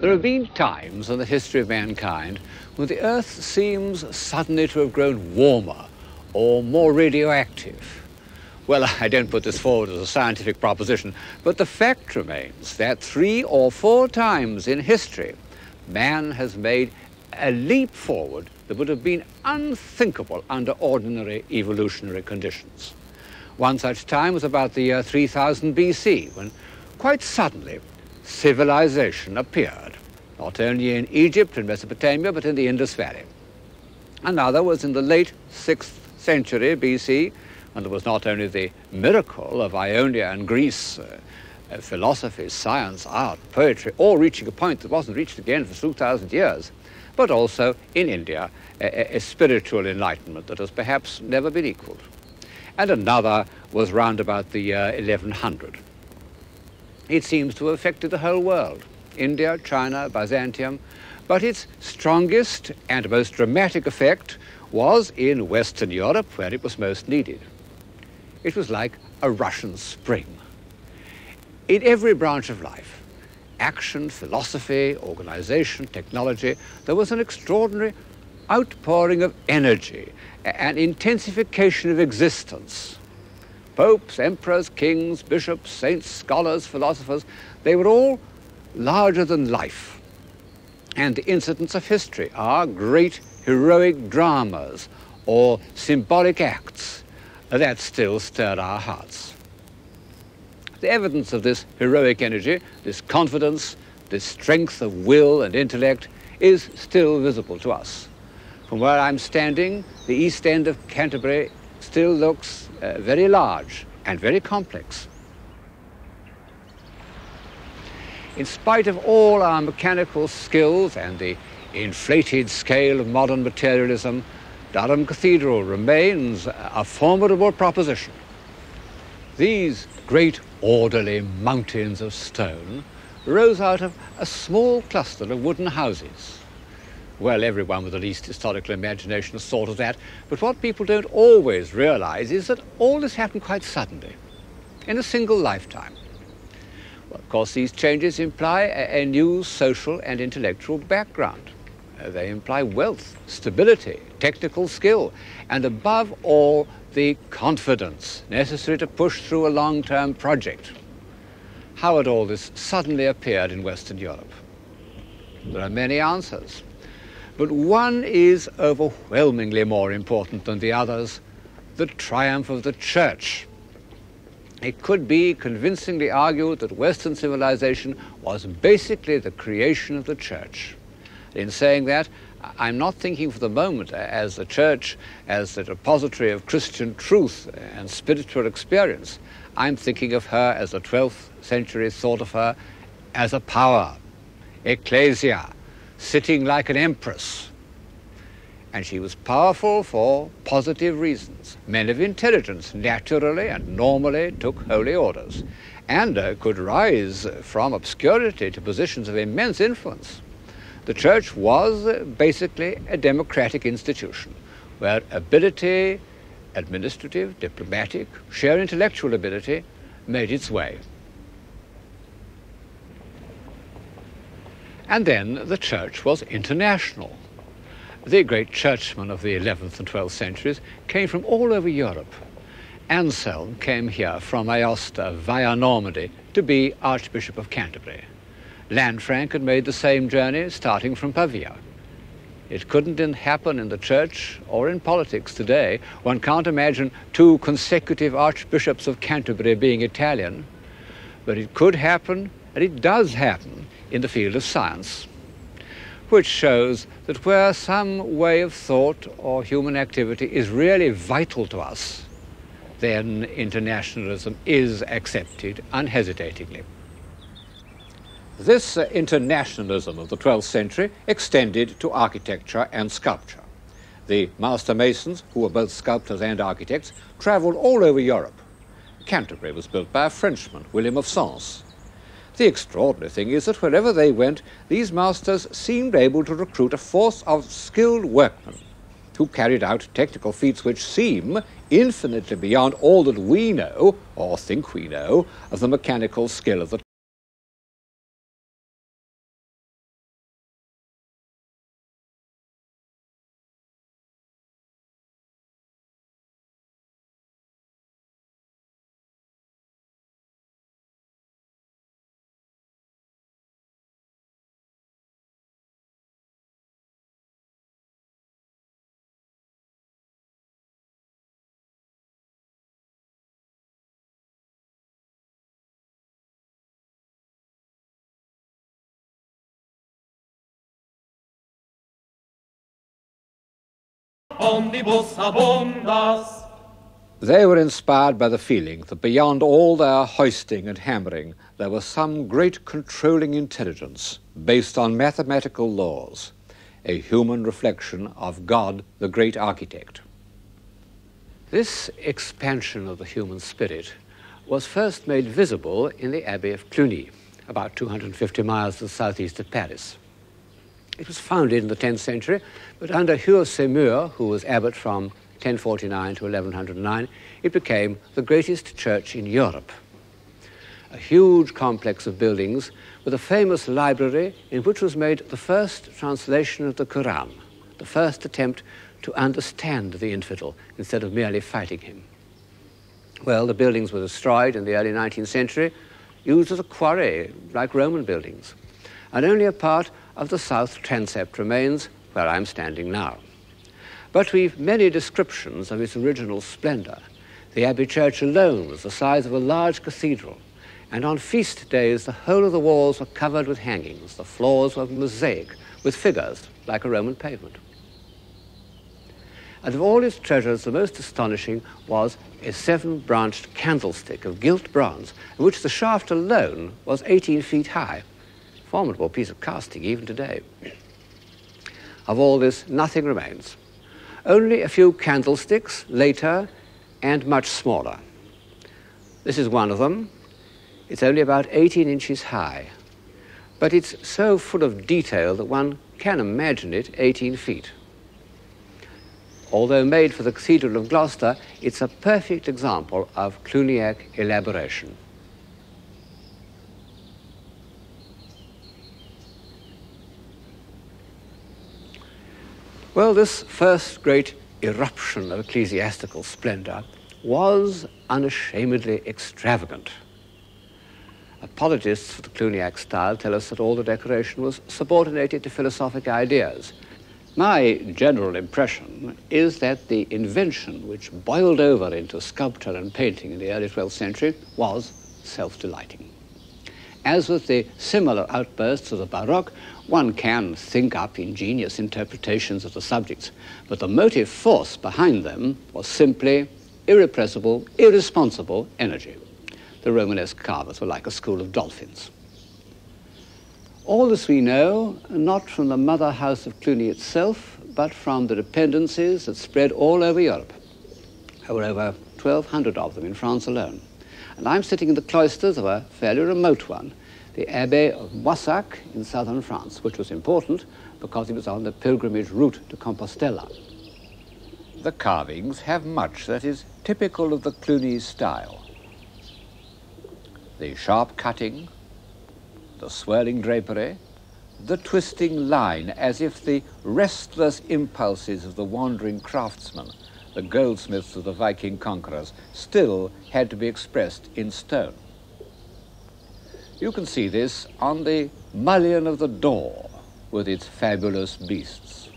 There have been times in the history of mankind when the Earth seems suddenly to have grown warmer or more radioactive. Well, I don't put this forward as a scientific proposition, but the fact remains that 3 or 4 times in history, man has made a leap forward that would have been unthinkable under ordinary evolutionary conditions. One such time was about the year 3000 BC, when quite suddenly civilization appeared, not only in Egypt and Mesopotamia, but in the Indus Valley. Another was in the late 6th century BC, when there was not only the miracle of Ionia and Greece, philosophy, science, art, poetry, all reaching a point that wasn't reached again for 2,000 years, but also in India, a spiritual enlightenment that has perhaps never been equaled. And another was round about the year 1100. It seems to have affected the whole world, India, China, Byzantium, but its strongest and most dramatic effect was in Western Europe, where it was most needed. It was like a Russian spring. In every branch of life, action, philosophy, organization, technology, there was an extraordinary outpouring of energy, an intensification of existence. Popes, emperors, kings, bishops, saints, scholars, philosophers, they were all larger than life. And the incidents of history are great heroic dramas or symbolic acts that still stir our hearts. The evidence of this heroic energy, this confidence, this strength of will and intellect is still visible to us. From where I'm standing, the east end of Canterbury still looks very large and very complex. In spite of all our mechanical skills and the inflated scale of modern materialism, Durham Cathedral remains a formidable proposition. These great orderly mountains of stone rose out of a small cluster of wooden houses. Well, everyone with the least historical imagination has thought of that, but what people don't always realize is that all this happened quite suddenly, in a single lifetime. Well, of course, these changes imply a new social and intellectual background. They imply wealth, stability, technical skill, and above all, the confidence necessary to push through a long-term project. How had all this suddenly appeared in Western Europe? There are many answers, but one is overwhelmingly more important than the others: the triumph of the Church. It could be convincingly argued that Western civilization was basically the creation of the Church. In saying that, I'm not thinking for the moment as the Church as the repository of Christian truth and spiritual experience. I'm thinking of her as the 12th century thought of her as a power, ecclesia, sitting like an empress. And she was powerful for positive reasons. Men of intelligence naturally and normally took holy orders and could rise from obscurity to positions of immense influence. The Church was basically a democratic institution where ability, administrative, diplomatic, sheer intellectual ability made its way. And then the Church was international. The great churchmen of the 11th and 12th centuries came from all over Europe. Anselm came here from Aosta via Normandy to be Archbishop of Canterbury. Lanfranc had made the same journey starting from Pavia. It couldn't happen in the Church or in politics today. One can't imagine 2 consecutive Archbishops of Canterbury being Italian, but it could happen, and it does happen, in the field of science, which shows that where some way of thought or human activity is really vital to us, then internationalism is accepted unhesitatingly. This internationalism of the 12th century extended to architecture and sculpture. The master masons, who were both sculptors and architects, traveled all over Europe. Canterbury was built by a Frenchman, William of Sens. The extraordinary thing is that wherever they went, these masters seemed able to recruit a force of skilled workmen who carried out technical feats which seem infinitely beyond all that we know, or think we know, of the mechanical skill of the omnibus abundas. They were inspired by the feeling that beyond all their hoisting and hammering, there was some great controlling intelligence based on mathematical laws, a human reflection of God, the great architect. This expansion of the human spirit was first made visible in the Abbey of Cluny, about 250 miles to the southeast of Paris. It was founded in the 10th century, but under Hugh of Semur, who was abbot from 1049 to 1109, it became the greatest church in Europe. A huge complex of buildings with a famous library in which was made the first translation of the Quran, the first attempt to understand the infidel instead of merely fighting him. Well, the buildings were destroyed in the early 19th century, used as a quarry like Roman buildings, and only a part of the south transept remains where I'm standing now. But we've many descriptions of its original splendor. The Abbey Church alone was the size of a large cathedral, and on feast days the whole of the walls were covered with hangings. The floors were mosaic with figures like a Roman pavement. And of all its treasures, the most astonishing was a 7-branched candlestick of gilt bronze, in which the shaft alone was 18 feet high. Formidable piece of casting even today. Of all this, nothing remains. Only a few candlesticks later and much smaller. This is one of them. It's only about 18 inches high, but it's so full of detail that one can imagine it 18 feet. Although made for the Cathedral of Gloucester, it's a perfect example of Cluniac elaboration. Well, this first great eruption of ecclesiastical splendor was unashamedly extravagant. Apologists for the Cluniac style tell us that all the decoration was subordinated to philosophic ideas. My general impression is that the invention which boiled over into sculpture and painting in the early 12th century was self-delighting. As with the similar outbursts of the Baroque, one can think up ingenious interpretations of the subjects, but the motive force behind them was simply irrepressible, irresponsible energy. The Romanesque carvers were like a school of dolphins. All this we know, not from the mother house of Cluny itself, but from the dependencies that spread all over Europe. There were over 1,200 of them in France alone. And I'm sitting in the cloisters of a fairly remote one, the Abbey of Moissac in southern France, which was important because it was on the pilgrimage route to Compostela. The carvings have much that is typical of the Cluny style. The sharp cutting, the swirling drapery, the twisting line, as if the restless impulses of the wandering craftsmen, the goldsmiths of the Viking conquerors, still had to be expressed in stone. You can see this on the mullion of the door with its fabulous beasts.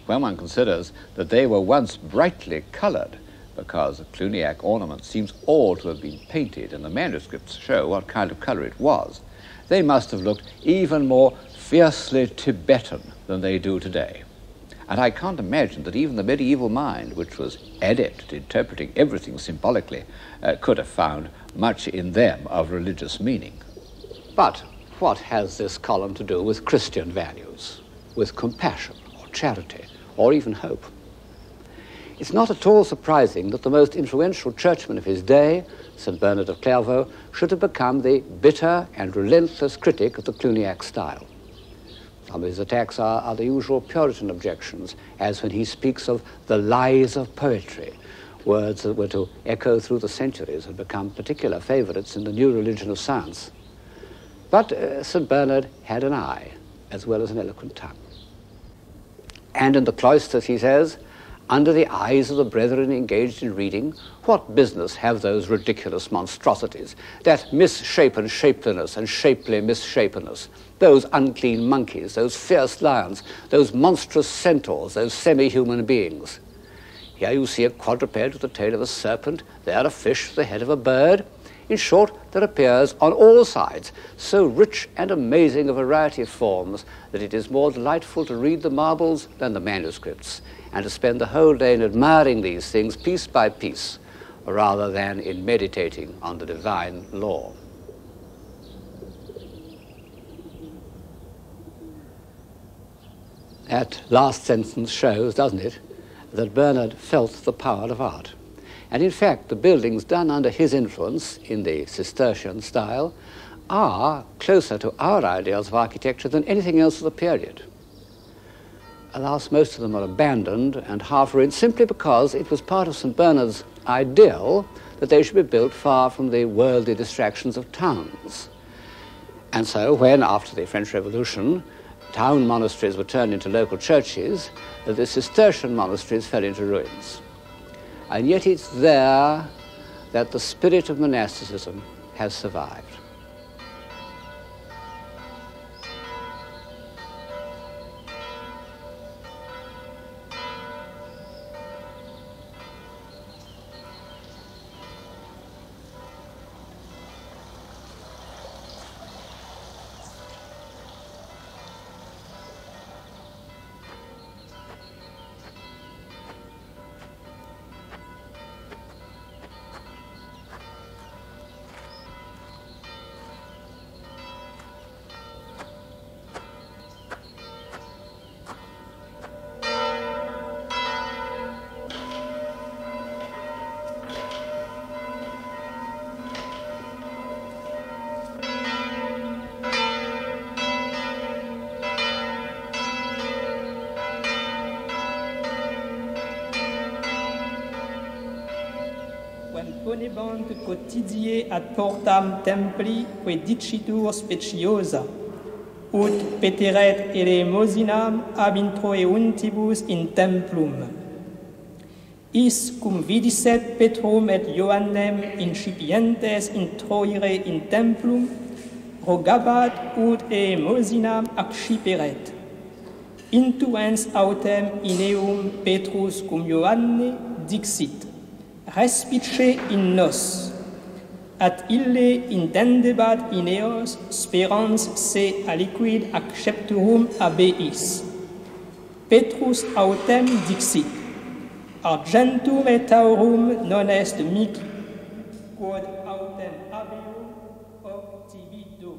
When one considers that they were once brightly colored, because the Cluniac ornament seems all to have been painted, and the manuscripts show what kind of color it was, they must have looked even more fiercely Tibetan than they do today. And I can't imagine that even the medieval mind, which was adept at interpreting everything symbolically, could have found much in them of religious meaning. But what has this column to do with Christian values, with compassion or charity or even hope? It's not at all surprising that the most influential churchman of his day, St. Bernard of Clairvaux, should have become the bitter and relentless critic of the Cluniac style. Some of his attacks are the usual Puritan objections, as when he speaks of the lies of poetry, words that were to echo through the centuries and become particular favorites in the new religion of science. But St. Bernard had an eye, as well as an eloquent tongue. And in the cloisters, he says, under the eyes of the brethren engaged in reading, what business have those ridiculous monstrosities, that misshapen shapeliness and shapely misshapenness, those unclean monkeys, those fierce lions, those monstrous centaurs, those semi-human beings? Here you see a quadruped with the tail of a serpent, there a fish with the head of a bird. In short, there appears on all sides so rich and amazing a variety of forms that it is more delightful to read the marbles than the manuscripts, and to spend the whole day in admiring these things piece by piece, rather than in meditating on the divine law. That last sentence shows, doesn't it, that Bernard felt the power of art. And in fact, the buildings done under his influence in the Cistercian style are closer to our ideals of architecture than anything else of the period. Alas, most of them are abandoned and half-ruined simply because it was part of St. Bernard's ideal that they should be built far from the worldly distractions of towns. And so when, after the French Revolution, town monasteries were turned into local churches, the Cistercian monasteries fell into ruins. And yet it's there that the spirit of monasticism has survived. Ponebant quotidie ad portam templi que dicitur speciosa, ut peteret elemosinam ab introeuntibus in templum. Is cum vidisset Petrum et Ioannem incipientes introire in templum, rogabat ut elemosinam acciperet. Intuens autem in eum Petrus cum Ioanne dixit: respice in nos, at ille intendebat in eos sperans se aliquid accepturum abeis. Petrus autem dixit: argentum et aurum non est mihi, quod autem abeum obtibido.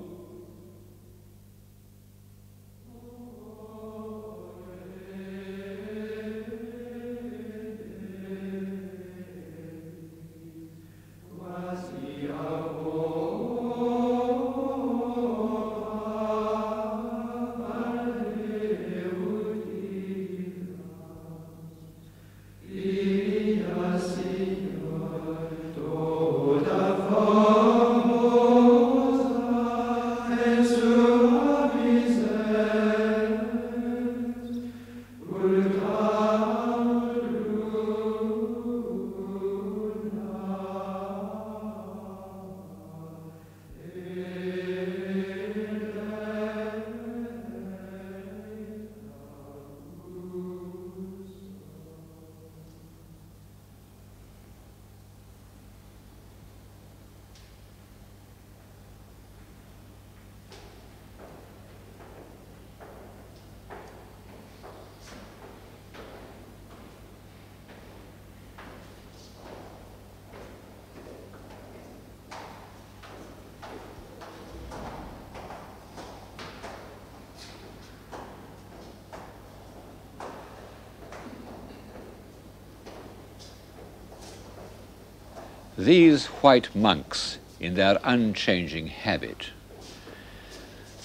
These white monks in their unchanging habit,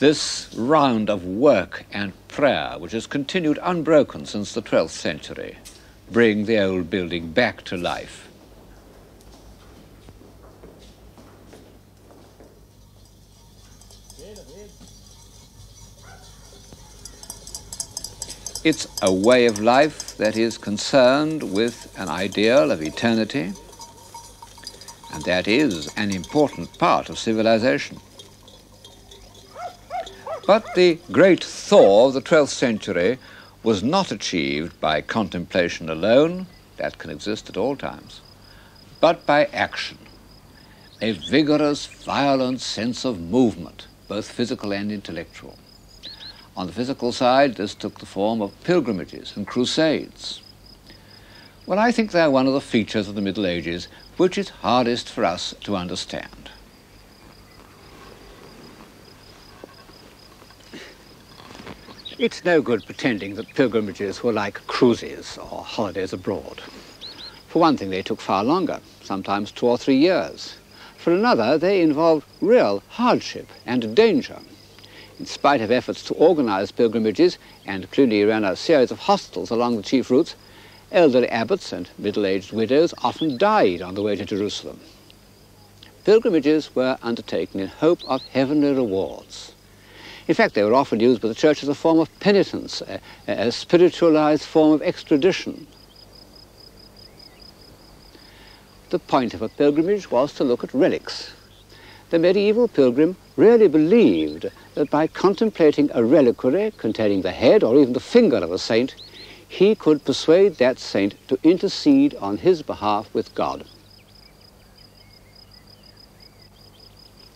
this round of work and prayer which has continued unbroken since the 12th century, bring the old building back to life. It's a way of life that is concerned with an ideal of eternity, and that is an important part of civilization. But the great thaw of the 12th century was not achieved by contemplation alone, that can exist at all times, but by action. a vigorous, violent sense of movement, both physical and intellectual. On the physical side, this took the form of pilgrimages and crusades. Well, I think they're one of the features of the Middle Ages which is hardest for us to understand. It's no good pretending that pilgrimages were like cruises or holidays abroad. For one thing, they took far longer, sometimes 2 or 3 years. For another, they involved real hardship and danger. In spite of efforts to organize pilgrimages, and Cluny ran a series of hostels along the chief routes, elderly abbots and middle-aged widows often died on the way to Jerusalem. Pilgrimages were undertaken in hope of heavenly rewards. In fact, they were often used by the church as a form of penitence, a spiritualized form of extradition. The point of a pilgrimage was to look at relics. The medieval pilgrim really believed that by contemplating a reliquary containing the head or even the finger of a saint, he could persuade that saint to intercede on his behalf with God.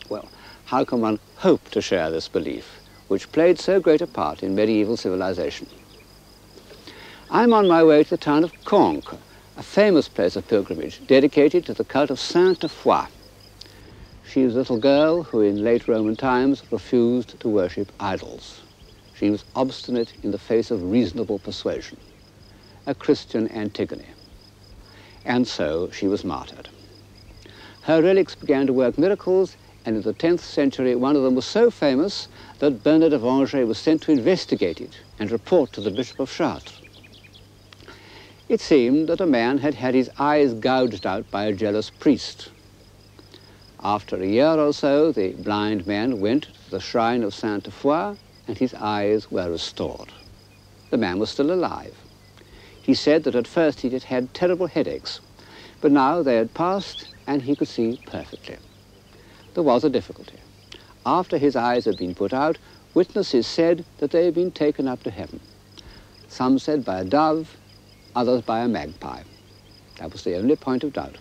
Well, how can one hope to share this belief, which played so great a part in medieval civilization? I'm on my way to the town of Conques, a famous place of pilgrimage dedicated to the cult of Sainte Foy. She was a little girl who in late Roman times refused to worship idols. She was obstinate in the face of reasonable persuasion, a Christian Antigone. And so she was martyred. Her relics began to work miracles, and in the 10th century, one of them was so famous that Bernard of Angers was sent to investigate it and report to the Bishop of Chartres. It seemed that a man had had his eyes gouged out by a jealous priest. After a year or so, the blind man went to the shrine of Sainte Foy, and his eyes were restored. The man was still alive. He said that at first he had had terrible headaches, but now they had passed and he could see perfectly. There was a difficulty. After his eyes had been put out, witnesses said that they had been taken up to heaven. Some said by a dove, others by a magpie. That was the only point of doubt.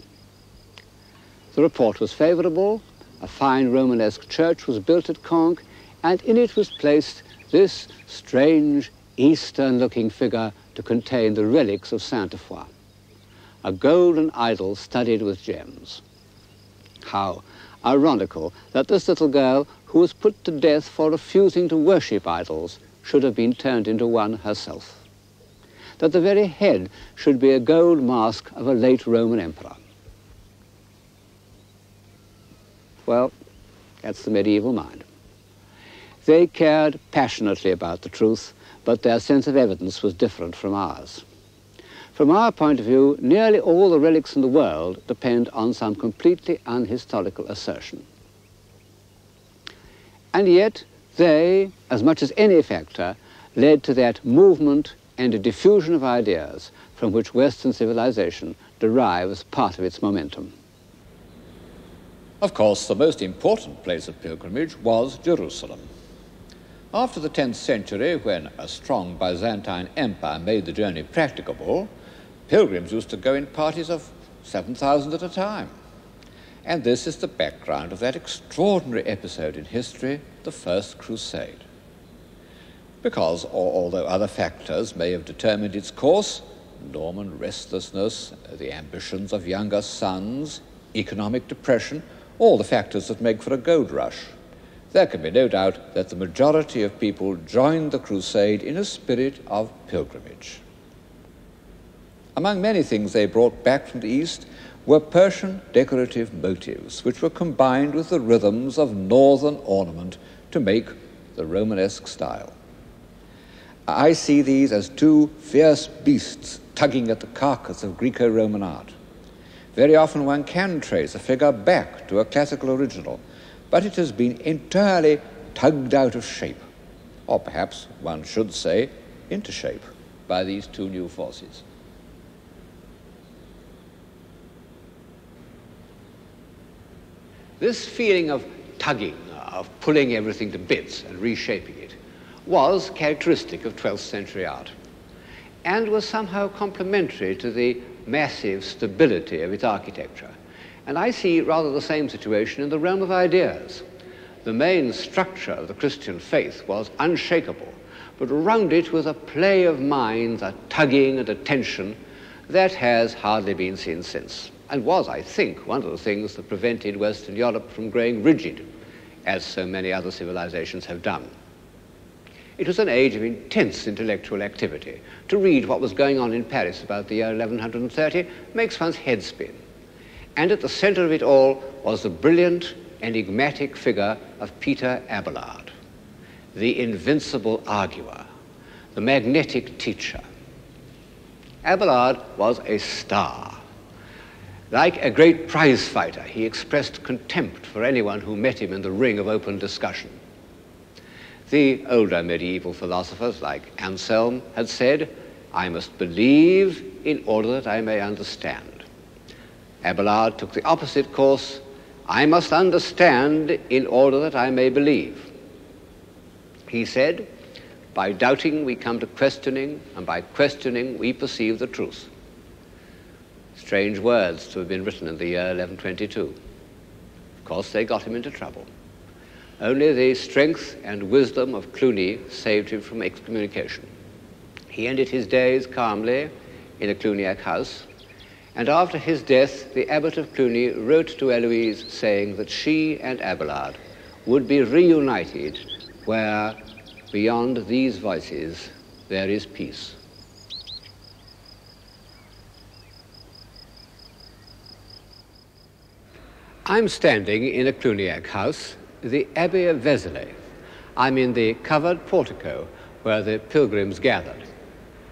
The report was favorable. A fine Romanesque church was built at Conques, and in it was placed this strange Eastern-looking figure to contain the relics of Sainte Foy, a golden idol studded with gems. How ironical that this little girl, who was put to death for refusing to worship idols, should have been turned into one herself. That the very head should be a gold mask of a late Roman emperor. Well, that's the medieval mind. They cared passionately about the truth, but their sense of evidence was different from ours. From our point of view, nearly all the relics in the world depend on some completely unhistorical assertion. And yet, they, as much as any factor, led to that movement and a diffusion of ideas from which Western civilization derives part of its momentum. Of course, the most important place of pilgrimage was Jerusalem. After the 10th century, when a strong Byzantine empire made the journey practicable, pilgrims used to go in parties of 7,000 at a time. And this is the background of that extraordinary episode in history, the First Crusade. Because, although other factors may have determined its course, Norman restlessness, the ambitions of younger sons, economic depression, all the factors that make for a gold rush, there can be no doubt that the majority of people joined the crusade in a spirit of pilgrimage. Among many things they brought back from the East were Persian decorative motifs, which were combined with the rhythms of northern ornament to make the Romanesque style. I see these as two fierce beasts tugging at the carcass of Greco-Roman art. Very often one can trace a figure back to a classical original, but it has been entirely tugged out of shape, or perhaps one should say into shape, by these two new forces. This feeling of tugging, of pulling everything to bits and reshaping it, was characteristic of 12th century art, and was somehow complementary to the massive stability of its architecture, And I see rather the same situation in the realm of ideas. The main structure of the Christian faith was unshakable, but around it was a play of minds, a tugging and a tension that has hardly been seen since, and was, I think, one of the things that prevented Western Europe from growing rigid, as so many other civilizations have done. It was an age of intense intellectual activity. To read what was going on in Paris about the year 1130 makes one's head spin. And at the center of it all was the brilliant, enigmatic figure of Peter Abelard, the invincible arguer, the magnetic teacher. Abelard was a star. Like a great prize fighter, he expressed contempt for anyone who met him in the ring of open discussion. The older medieval philosophers, like Anselm, had said, "I must believe in order that I may understand." Abelard took the opposite course, "I must understand in order that I may believe." He said, "By doubting we come to questioning, and by questioning we perceive the truth." Strange words to have been written in the year 1122. Of course, they got him into trouble. Only the strength and wisdom of Cluny saved him from excommunication. He ended his days calmly in a Cluniac house, and after his death, the abbot of Cluny wrote to Eloise saying that she and Abelard would be reunited where, beyond these voices, there is peace. I'm standing in a Cluniac house, the Abbey of Vézelay. I'm in the covered portico where the pilgrims gathered.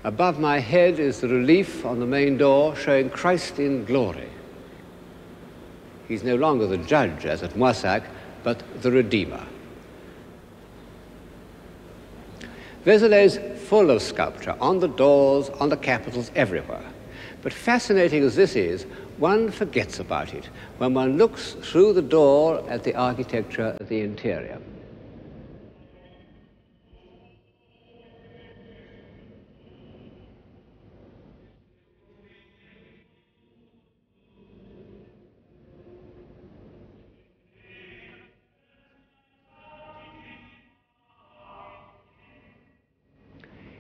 Above my head is the relief on the main door showing Christ in glory. He's no longer the judge, as at Moissac, but the Redeemer. Vézelay's full of sculpture, on the doors, on the capitals, everywhere. But fascinating as this is, one forgets about it when one looks through the door at the architecture of the interior.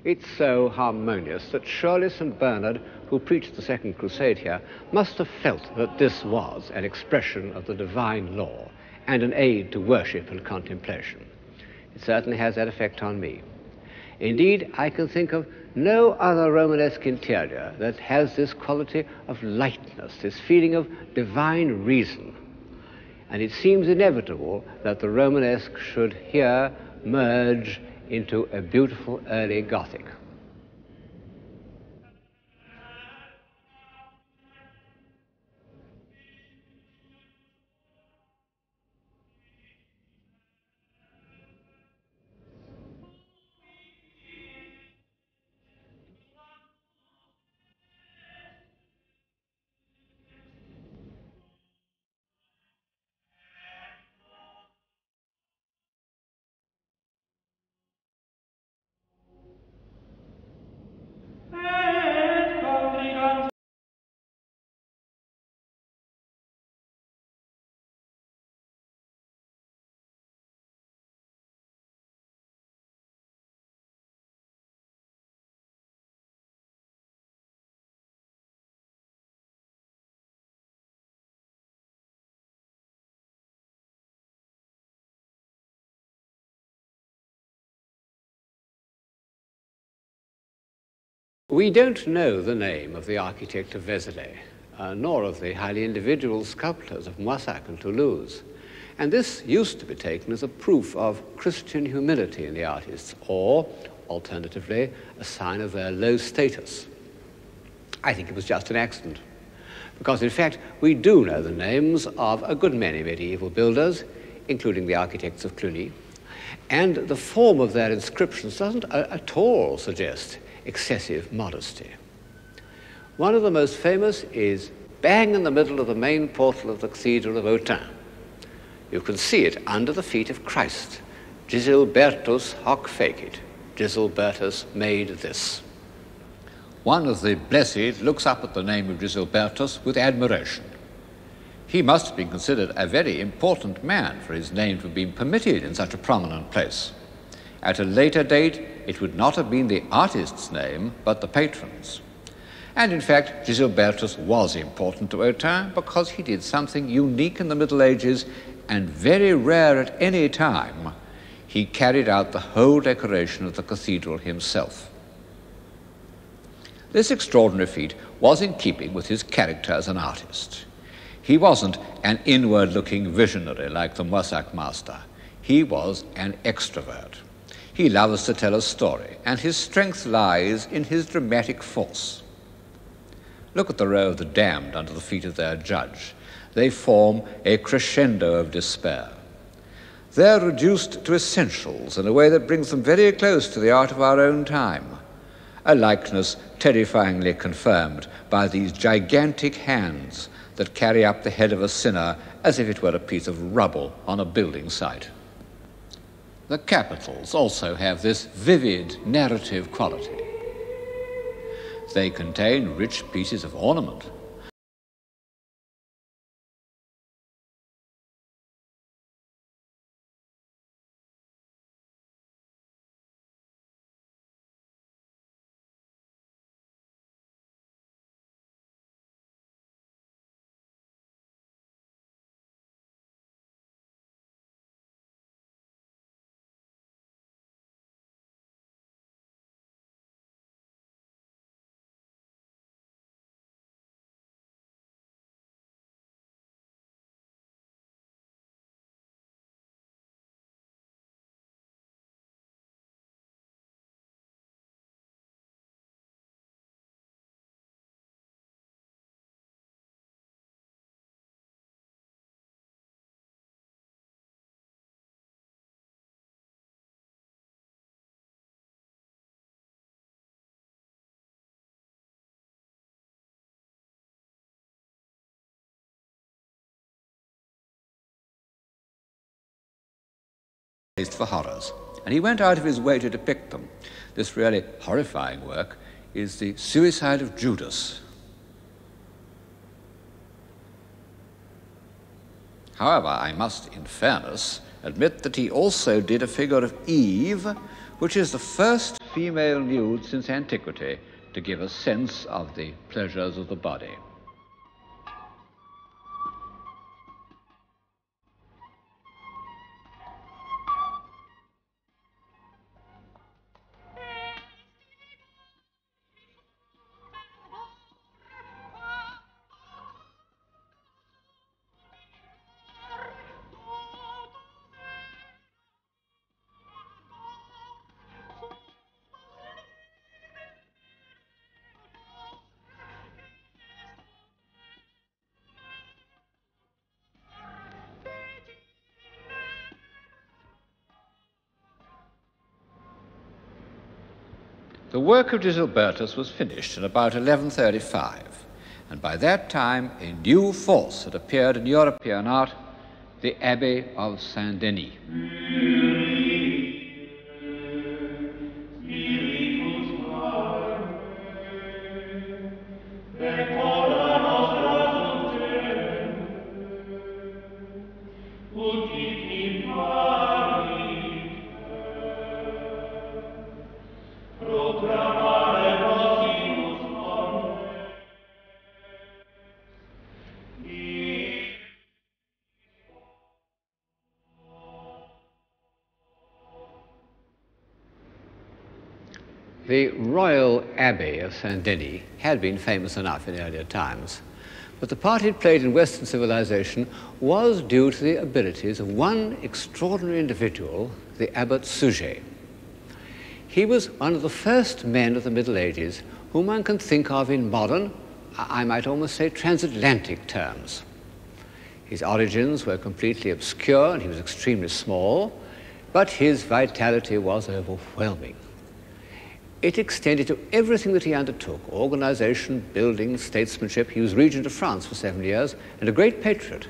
It's so harmonious that surely St. Bernard, who preached the Second Crusade here, must have felt that this was an expression of the divine law and an aid to worship and contemplation. It certainly has that effect on me. Indeed, I can think of no other Romanesque interior that has this quality of lightness, this feeling of divine reason. And it seems inevitable that the Romanesque should here merge into a beautiful early Gothic. We don't know the name of the architect of Vézelay, nor of the highly individual sculptors of Moissac and Toulouse. And this used to be taken as a proof of Christian humility in the artists, or, alternatively, a sign of their low status. I think it was just an accident, because in fact we do know the names of a good many medieval builders, including the architects of Cluny, and the form of their inscriptions doesn't at all suggest excessive modesty. One of the most famous is bang in the middle of the main portal of the Cathedral of Autun. You can see it under the feet of Christ. Gisilbertus hoc fecit. Gisilbertus made this. One of the blessed looks up at the name of Gisilbertus with admiration. He must have been considered a very important man for his name to have been permitted in such a prominent place. At a later date, it would not have been the artist's name, but the patron's. And in fact, Giselbertus was important to Autun because he did something unique in the Middle Ages and very rare at any time. He carried out the whole decoration of the cathedral himself. This extraordinary feat was in keeping with his character as an artist. He wasn't an inward-looking visionary like the Moissac master. He was an extrovert. He loves to tell a story, and his strength lies in his dramatic force. Look at the row of the damned under the feet of their judge. They form a crescendo of despair. They're reduced to essentials in a way that brings them very close to the art of our own time, a likeness terrifyingly confirmed by these gigantic hands that carry up the head of a sinner as if it were a piece of rubble on a building site. The capitals also have this vivid narrative quality. They contain rich pieces of ornament. For horrors, and he went out of his way to depict them. This really horrifying work is the Suicide of Judas. However, I must, in fairness, admit that he also did a figure of Eve, which is the first female nude since antiquity to give a sense of the pleasures of the body. The work of Giselbertus was finished in about 1135, and by that time a new force had appeared in European art, the Abbey of Saint-Denis. The Royal Abbey of Saint-Denis had been famous enough in earlier times, but the part it played in Western civilization was due to the abilities of one extraordinary individual, the Abbot Suger. He was one of the first men of the Middle Ages whom one can think of in modern, I might almost say transatlantic terms. His origins were completely obscure and he was extremely small, but his vitality was overwhelming. It extended to everything that he undertook, organization, building, statesmanship. He was regent of France for 7 years and a great patriot.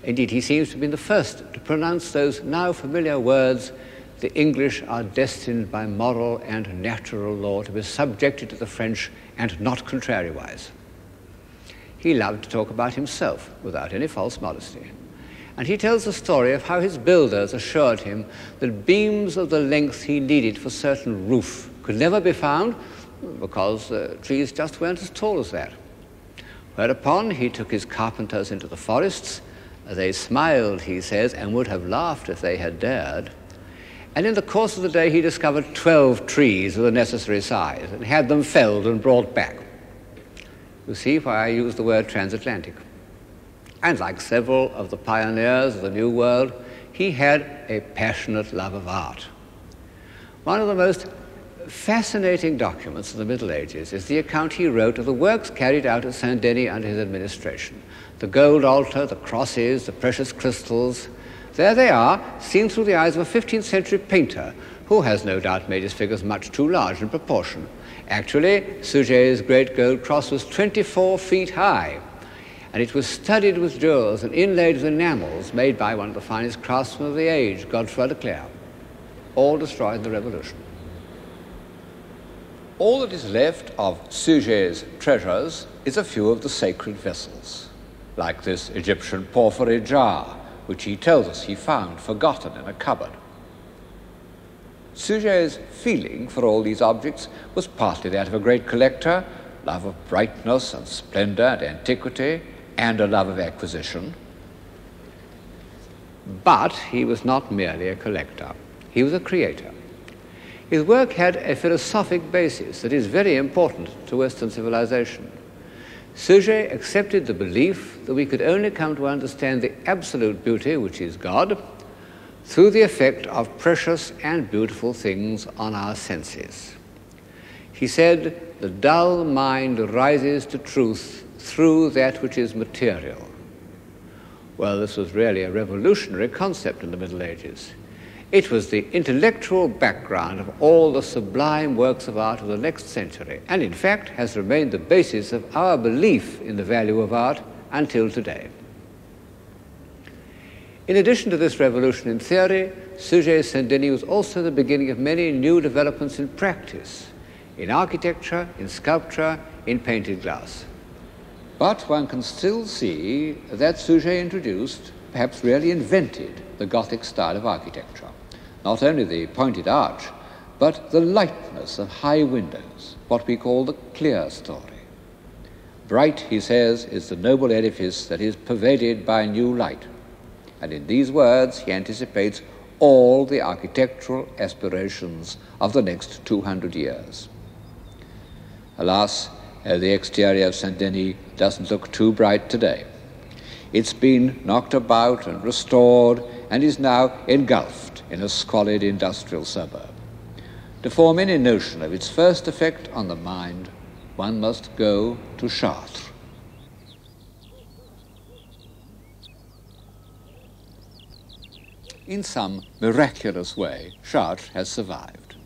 Indeed, he seems to have been the first to pronounce those now familiar words, "The English are destined by moral and natural law to be subjected to the French and not contrariwise." He loved to talk about himself without any false modesty. And he tells the story of how his builders assured him that beams of the length he needed for certain roof could never be found because trees just weren't as tall as that. Whereupon he took his carpenters into the forests. They smiled, he says, and would have laughed if they had dared. And in the course of the day he discovered 12 trees of the necessary size and had them felled and brought back. You see why I use the word transatlantic. And like several of the pioneers of the New World, he had a passionate love of art. One of the most fascinating documents of the Middle Ages is the account he wrote of the works carried out at Saint-Denis under his administration. The gold altar, the crosses, the precious crystals. There they are, seen through the eyes of a 15th century painter who has no doubt made his figures much too large in proportion. Actually, Suger's great gold cross was 24 feet high, and it was studded with jewels and inlaid with enamels made by one of the finest craftsmen of the age, Godefroy de Clerc, all destroyed in the Revolution. All that is left of Suger's treasures is a few of the sacred vessels, like this Egyptian porphyry jar, which he tells us he found forgotten in a cupboard. Suger's feeling for all these objects was partly that of a great collector, love of brightness and splendor and antiquity, and a love of acquisition. But he was not merely a collector. He was a creator. His work had a philosophic basis that is very important to Western civilization. Suger accepted the belief that we could only come to understand the absolute beauty, which is God, through the effect of precious and beautiful things on our senses. He said, the dull mind rises to truth through that which is material. Well, this was really a revolutionary concept in the Middle Ages. It was the intellectual background of all the sublime works of art of the next century, and in fact has remained the basis of our belief in the value of art until today. In addition to this revolution in theory, Suger's Saint-Denis was also the beginning of many new developments in practice, in architecture, in sculpture, in painted glass. But one can still see that Suger introduced, perhaps really invented, the Gothic style of architecture. Not only the pointed arch, but the lightness of high windows, what we call the clear story. Bright, he says, is the noble edifice that is pervaded by new light. And in these words, he anticipates all the architectural aspirations of the next 200 years. Alas, the exterior of Saint-Denis doesn't look too bright today. It's been knocked about and restored and is now engulfed in a squalid industrial suburb. To form any notion of its first effect on the mind, one must go to Chartres. In some miraculous way, Chartres has survived.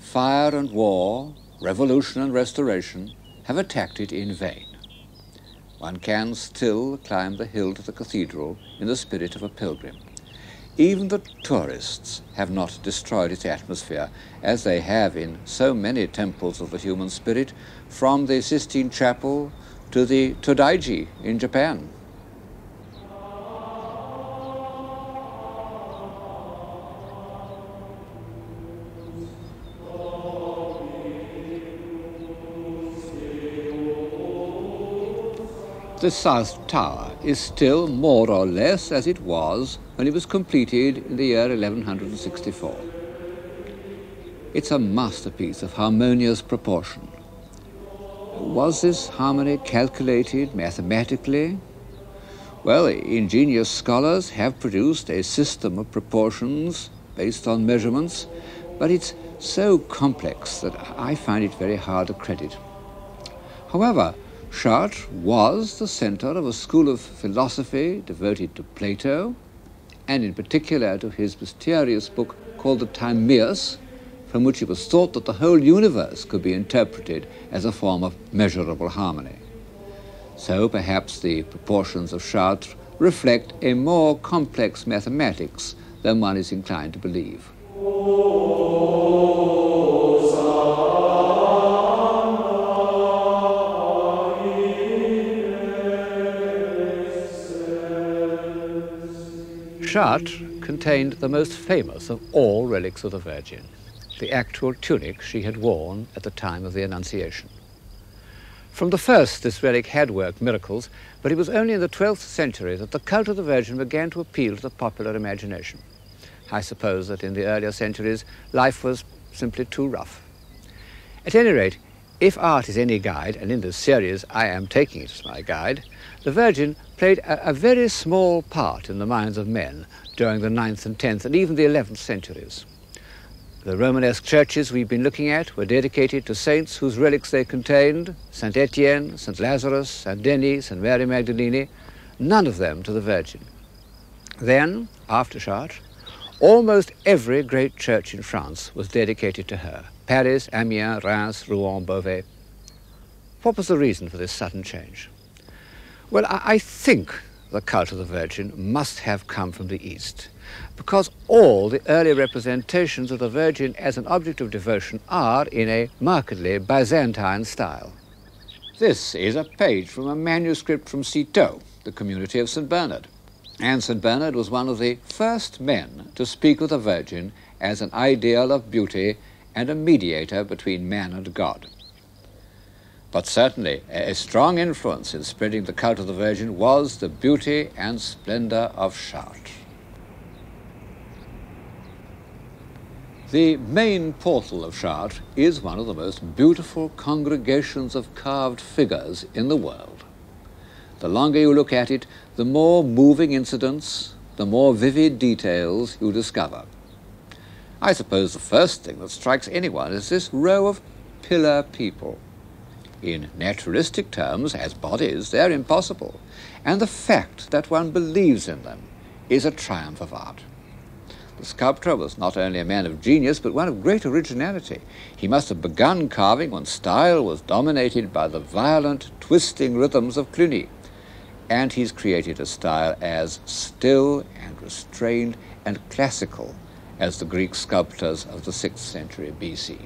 Fire and war, revolution and restoration have attacked it in vain. One can still climb the hill to the cathedral in the spirit of a pilgrim. Even the tourists have not destroyed its atmosphere, as they have in so many temples of the human spirit, from the Sistine Chapel to the Todaiji in Japan. The South Tower is still more or less as it was when it was completed in the year 1164. It's a masterpiece of harmonious proportion. Was this harmony calculated mathematically? Well, ingenious scholars have produced a system of proportions based on measurements, but it's so complex that I find it very hard to credit. However, Chartres was the center of a school of philosophy devoted to Plato, and in particular to his mysterious book called the Timaeus, from which it was thought that the whole universe could be interpreted as a form of measurable harmony. So perhaps the proportions of Chartres reflect a more complex mathematics than one is inclined to believe. Chartres contained the most famous of all relics of the Virgin, the actual tunic she had worn at the time of the Annunciation. From the first, this relic had worked miracles, but it was only in the 12th century that the cult of the Virgin began to appeal to the popular imagination. I suppose that in the earlier centuries, life was simply too rough. At any rate, if art is any guide, and in this series I am taking it as my guide, the Virgin played a very small part in the minds of men during the 9th and 10th and even the 11th centuries. The Romanesque churches we've been looking at were dedicated to saints whose relics they contained, St. Etienne, St. Lazarus, St. Denis, St. Mary Magdalene, none of them to the Virgin. Then, after Chartres, almost every great church in France was dedicated to her. Paris, Amiens, Reims, Rouen, Beauvais. What was the reason for this sudden change? Well, I think the cult of the Virgin must have come from the East, because all the early representations of the Virgin as an object of devotion are in a markedly Byzantine style. This is a page from a manuscript from Citeaux, the community of St. Bernard. And St. Bernard was one of the first men to speak of the Virgin as an ideal of beauty and a mediator between man and God. But certainly a strong influence in spreading the cult of the Virgin was the beauty and splendor of Chartres. The main portal of Chartres is one of the most beautiful congregations of carved figures in the world. The longer you look at it, the more moving incidents, the more vivid details you discover. I suppose the first thing that strikes anyone is this row of pillar people. In naturalistic terms, as bodies, they're impossible, and the fact that one believes in them is a triumph of art. The sculptor was not only a man of genius, but one of great originality. He must have begun carving when style was dominated by the violent, twisting rhythms of Cluny, and he's created a style as still and restrained and classical as the Greek sculptors of the 6th century BC.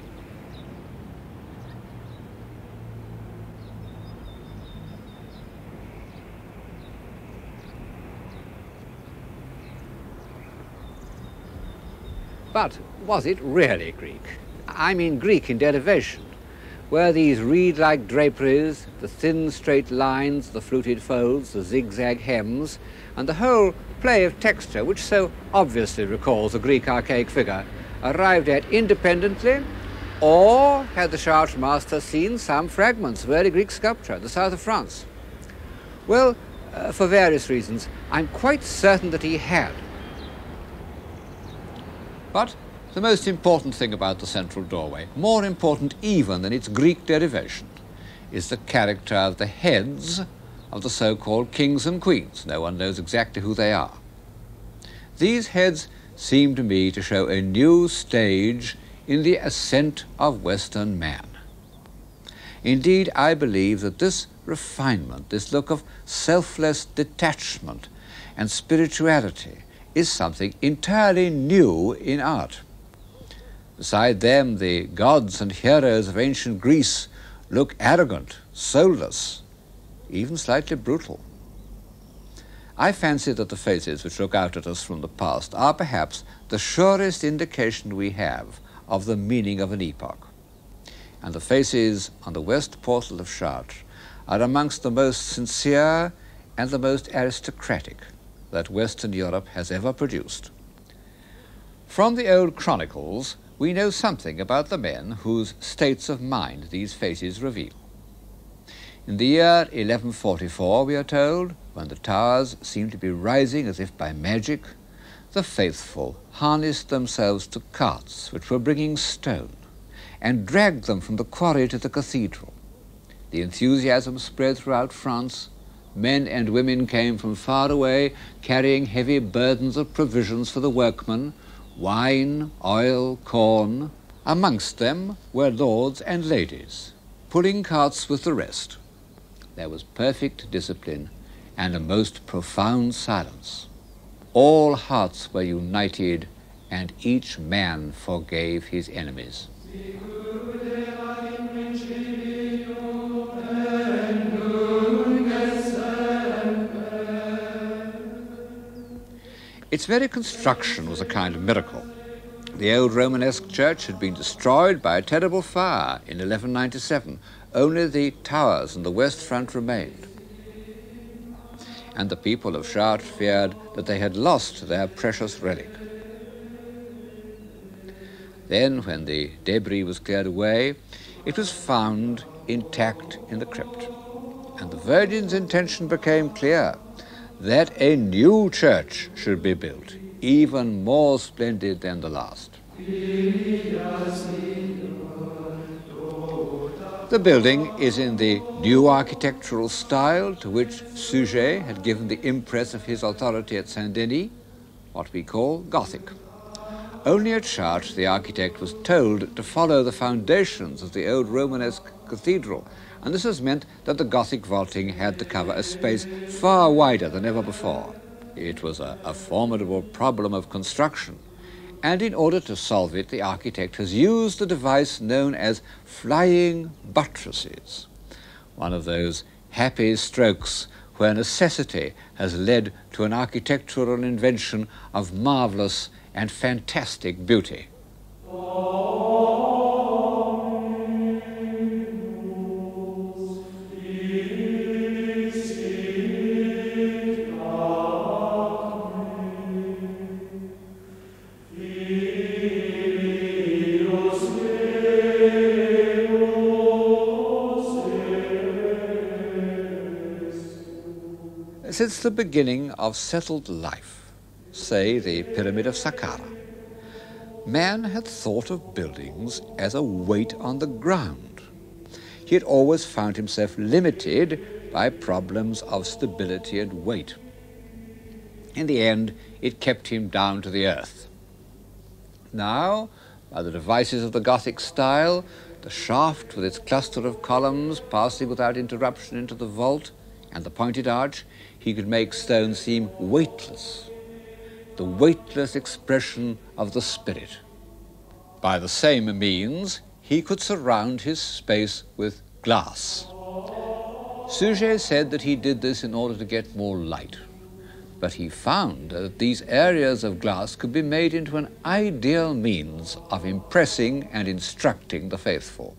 But was it really Greek? I mean Greek in derivation. Were these reed-like draperies, the thin straight lines, the fluted folds, the zigzag hems, and the whole play of texture, which so obviously recalls a Greek archaic figure, arrived at independently, or had the Chartres master seen some fragments of early Greek sculpture in the south of France? Well, for various reasons, I'm quite certain that he had. But the most important thing about the central doorway, more important even than its Greek derivation, is the character of the heads of the so-called kings and queens. No one knows exactly who they are. These heads seem to me to show a new stage in the ascent of Western man. Indeed, I believe that this refinement, this look of selfless detachment and spirituality is something entirely new in art. Beside them, the gods and heroes of ancient Greece look arrogant, soulless, even slightly brutal. I fancy that the faces which look out at us from the past are perhaps the surest indication we have of the meaning of an epoch. And the faces on the west portal of Chartres are amongst the most sincere and the most aristocratic that Western Europe has ever produced. From the old chronicles, we know something about the men whose states of mind these faces reveal. In the year 1144, we are told, when the towers seemed to be rising as if by magic, the faithful harnessed themselves to carts which were bringing stone and dragged them from the quarry to the cathedral. The enthusiasm spread throughout France. Men and women came from far away, carrying heavy burdens of provisions for the workmen, wine, oil, corn. Amongst them were lords and ladies, pulling carts with the rest. There was perfect discipline and a most profound silence. All hearts were united, and each man forgave his enemies. Its very construction was a kind of miracle. The old Romanesque church had been destroyed by a terrible fire in 1197. Only the towers and the west front remained. And the people of Chartres feared that they had lost their precious relic. Then, when the debris was cleared away, it was found intact in the crypt. And the Virgin's intention became clear, that a new church should be built, even more splendid than the last. The building is in the new architectural style to which Suger had given the impress of his authority at Saint-Denis, what we call Gothic. Only at Chartres the architect was told to follow the foundations of the old Romanesque cathedral, and this has meant that the Gothic vaulting had to cover a space far wider than ever before. It was a formidable problem of construction, and in order to solve it, the architect has used the device known as flying buttresses, one of those happy strokes where necessity has led to an architectural invention of marvelous and fantastic beauty. Since the beginning of settled life, say the Pyramid of Saqqara, man had thought of buildings as a weight on the ground. He had always found himself limited by problems of stability and weight. In the end, it kept him down to the earth. Now, by the devices of the Gothic style, the shaft with its cluster of columns passing without interruption into the vault, and the pointed arch, he could make stone seem weightless, the weightless expression of the spirit. By the same means, he could surround his space with glass. Suger said that he did this in order to get more light, but he found that these areas of glass could be made into an ideal means of impressing and instructing the faithful.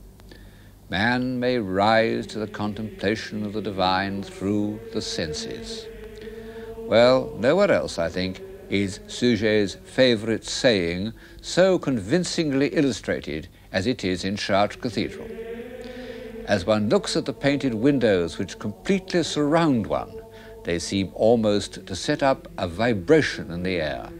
Man may rise to the contemplation of the divine through the senses. Well, nowhere else, I think, is Suger's favorite saying so convincingly illustrated as it is in Chartres Cathedral. As one looks at the painted windows which completely surround one, they seem almost to set up a vibration in the air.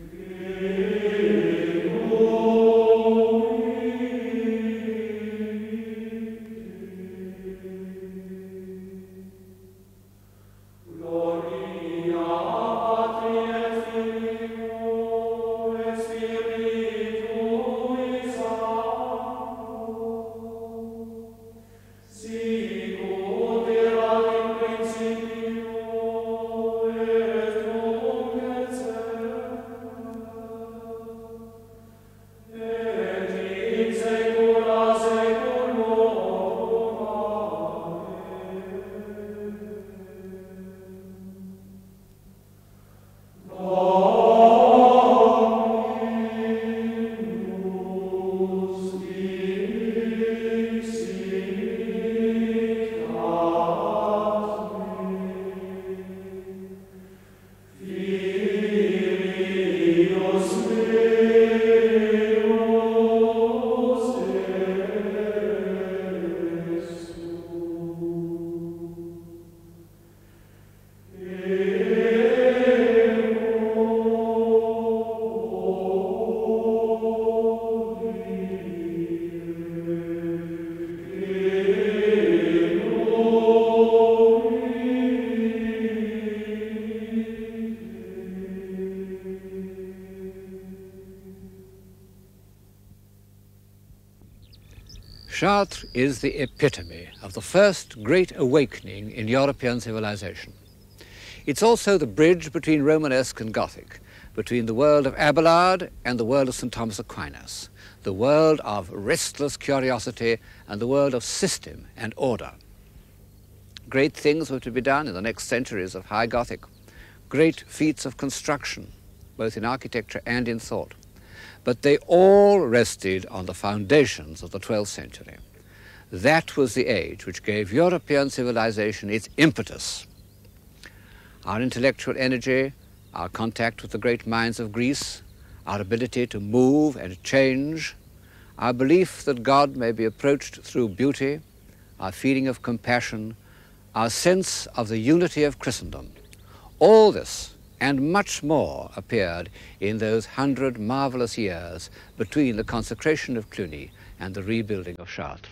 Chartres is the epitome of the first great awakening in European civilization. It's also the bridge between Romanesque and Gothic, between the world of Abelard and the world of St. Thomas Aquinas, the world of restless curiosity and the world of system and order. Great things were to be done in the next centuries of High Gothic, great feats of construction, both in architecture and in thought. But they all rested on the foundations of the 12th century. That was the age which gave European civilization its impetus. Our intellectual energy, our contact with the great minds of Greece, our ability to move and change, our belief that God may be approached through beauty, our feeling of compassion, our sense of the unity of Christendom. All this and much more appeared in those 100 marvelous years between the consecration of Cluny and the rebuilding of Chartres.